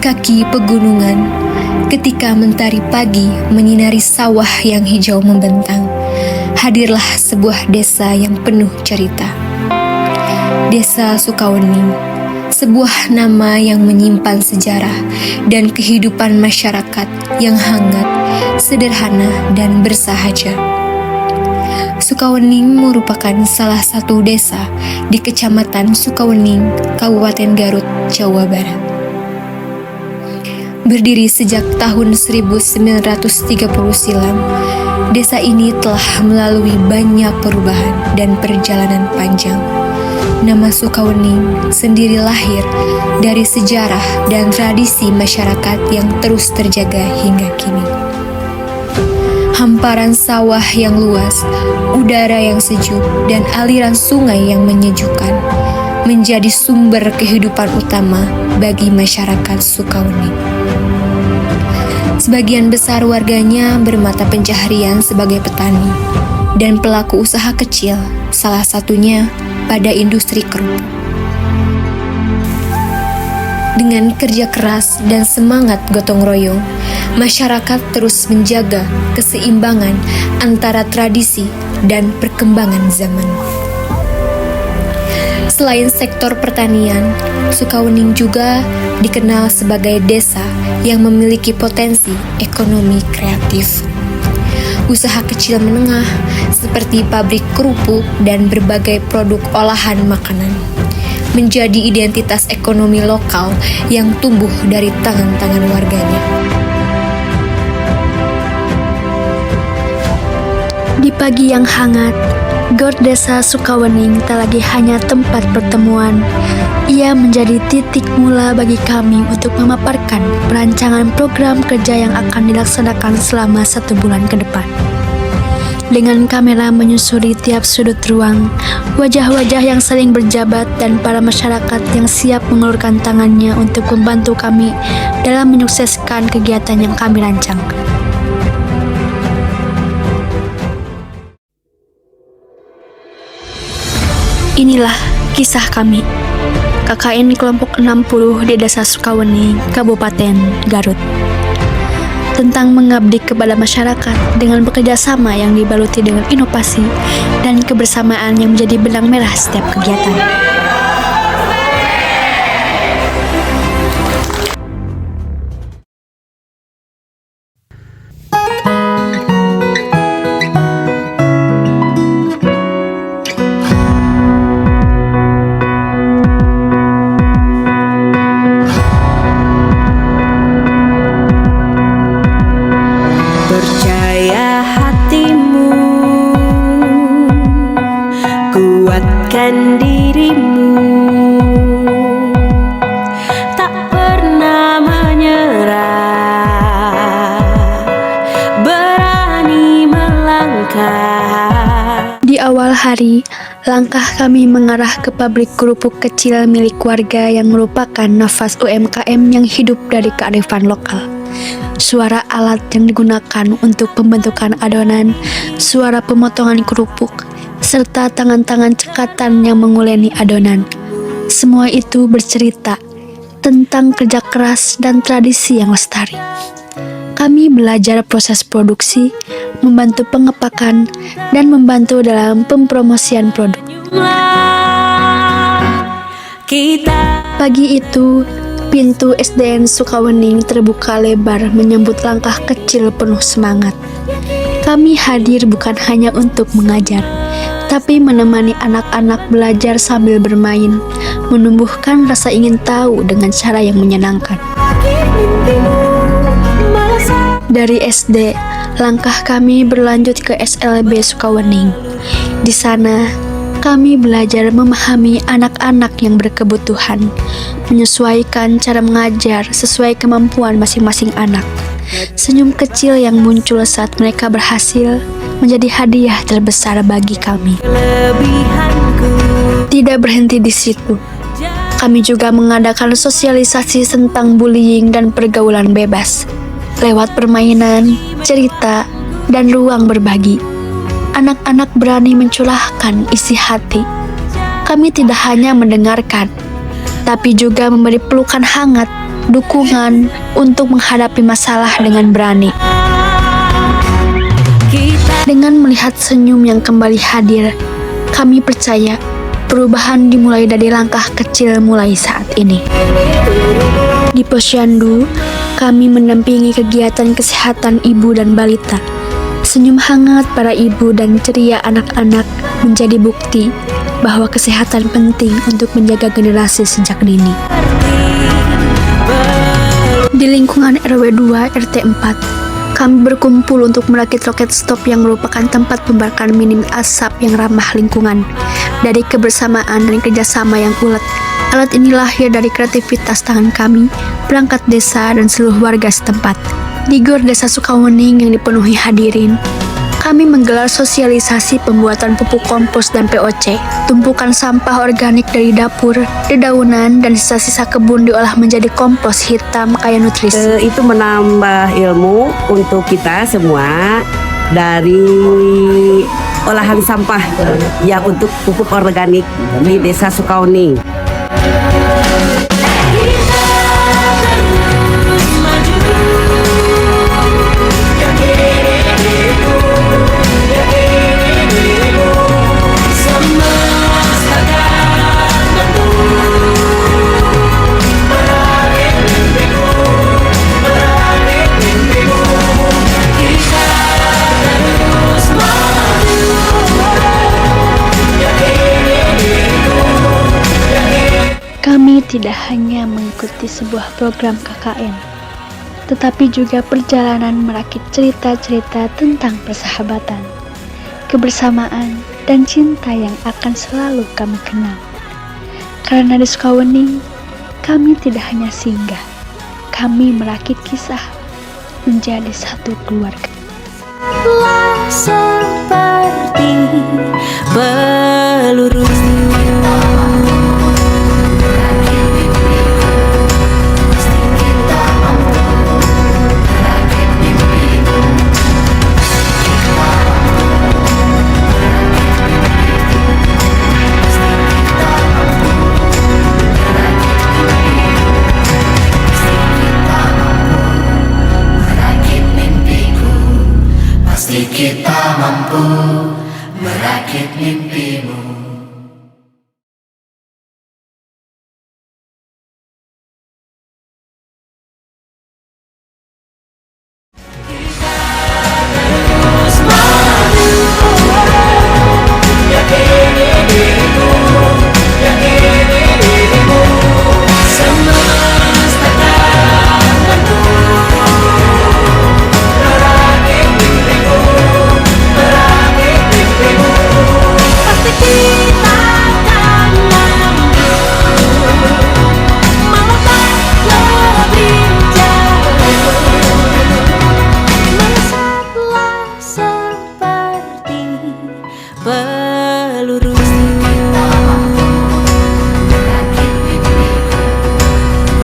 kaki pegunungan, ketika mentari pagi menyinari sawah yang hijau membentang, hadirlah sebuah desa yang penuh cerita. Desa Sukawening, sebuah nama yang menyimpan sejarah dan kehidupan masyarakat yang hangat, sederhana, dan bersahaja. Sukawening merupakan salah satu desa di Kecamatan Sukawening, Kabupaten Garut, Jawa Barat. Berdiri sejak tahun 1930 silam, desa ini telah melalui banyak perubahan dan perjalanan panjang. Nama Sukawening sendiri lahir dari sejarah dan tradisi masyarakat yang terus terjaga hingga kini. Hamparan sawah yang luas, udara yang sejuk, dan aliran sungai yang menyejukkan menjadi sumber kehidupan utama bagi masyarakat Sukawening. Sebagian besar warganya bermata pencaharian sebagai petani dan pelaku usaha kecil, salah satunya pada industri kerupuk. Dengan kerja keras dan semangat gotong royong, masyarakat terus menjaga keseimbangan antara tradisi dan perkembangan zaman. Selain sektor pertanian, Sukawening juga dikenal sebagai desa yang memiliki potensi ekonomi kreatif. Usaha kecil menengah seperti pabrik kerupuk dan berbagai produk olahan makanan menjadi identitas ekonomi lokal yang tumbuh dari tangan-tangan warganya. Di pagi yang hangat, Gor Desa Sukawening tak lagi hanya tempat pertemuan. Ia menjadi titik mula bagi kami untuk memaparkan perancangan program kerja yang akan dilaksanakan selama 1 bulan ke depan. Dengan kamera menyusuri tiap sudut ruang, wajah-wajah yang saling berjabat dan para masyarakat yang siap mengulurkan tangannya untuk membantu kami dalam menyukseskan kegiatan yang kami rancang. Inilah kisah kami, KKN kelompok 60 di Desa Sukawening, Kabupaten Garut. Tentang mengabdi kepada masyarakat dengan bekerja sama yang dibaluti dengan inovasi dan kebersamaan yang menjadi benang merah setiap kegiatan. Percaya hatimu, kuatkan dirimu, tak pernah menyerah, berani melangkah. Di awal hari, langkah kami mengarah ke pabrik kerupuk kecil milik warga yang merupakan nafas UMKM yang hidup dari kearifan lokal. Suara alat yang digunakan untuk pembentukan adonan, suara pemotongan kerupuk, serta tangan-tangan cekatan yang menguleni adonan. Semua itu bercerita tentang kerja keras dan tradisi yang lestari. Kami belajar proses produksi, membantu pengepakan, dan membantu dalam pempromosian produk. Pagi itu, pintu SDN Sukawening terbuka lebar menyambut langkah kecil penuh semangat. Kami hadir bukan hanya untuk mengajar, tapi menemani anak-anak belajar sambil bermain, menumbuhkan rasa ingin tahu dengan cara yang menyenangkan. Dari SD, langkah kami berlanjut ke SLB Sukawening. Di sana, kami belajar memahami anak-anak yang berkebutuhan, menyesuaikan cara mengajar sesuai kemampuan masing-masing anak. Senyum kecil yang muncul saat mereka berhasil menjadi hadiah terbesar bagi kami. Tidak berhenti di situ. Kami juga mengadakan sosialisasi tentang bullying dan pergaulan bebas. Lewat permainan, cerita, dan ruang berbagi, anak-anak berani mencurahkan isi hati. Kami tidak hanya mendengarkan, tapi juga memberi pelukan hangat dukungan untuk menghadapi masalah dengan berani. Dengan melihat senyum yang kembali hadir, kami percaya perubahan dimulai dari langkah kecil mulai saat ini. Di Posyandu, kami mendampingi kegiatan kesehatan ibu dan balita. Senyum hangat para ibu dan ceria anak-anak menjadi bukti bahwa kesehatan penting untuk menjaga generasi sejak dini. Di lingkungan RW 2 RT 4, kami berkumpul untuk merakit roket stop yang merupakan tempat pembakaran minim asap yang ramah lingkungan. Dari kebersamaan dan kerjasama yang ulet, alat ini lahir dari kreativitas tangan kami, perangkat desa, dan seluruh warga setempat. Di Gor Desa Sukawening yang dipenuhi hadirin, kami menggelar sosialisasi pembuatan pupuk kompos dan POC. Tumpukan sampah organik dari dapur, dedaunan, dan sisa-sisa kebun diolah menjadi kompos hitam kaya nutrisi. Itu menambah ilmu untuk kita semua dari olahan sampah yang untuk pupuk organik di Desa Sukawening. Kami tidak hanya mengikuti sebuah program KKN, tetapi juga perjalanan merakit cerita-cerita tentang persahabatan, kebersamaan, dan cinta yang akan selalu kami kenang. Karena di Sukawening, kami tidak hanya singgah, kami merakit kisah menjadi satu keluarga. Seperti peluru. Pasti kita mampu merakit mimpimu.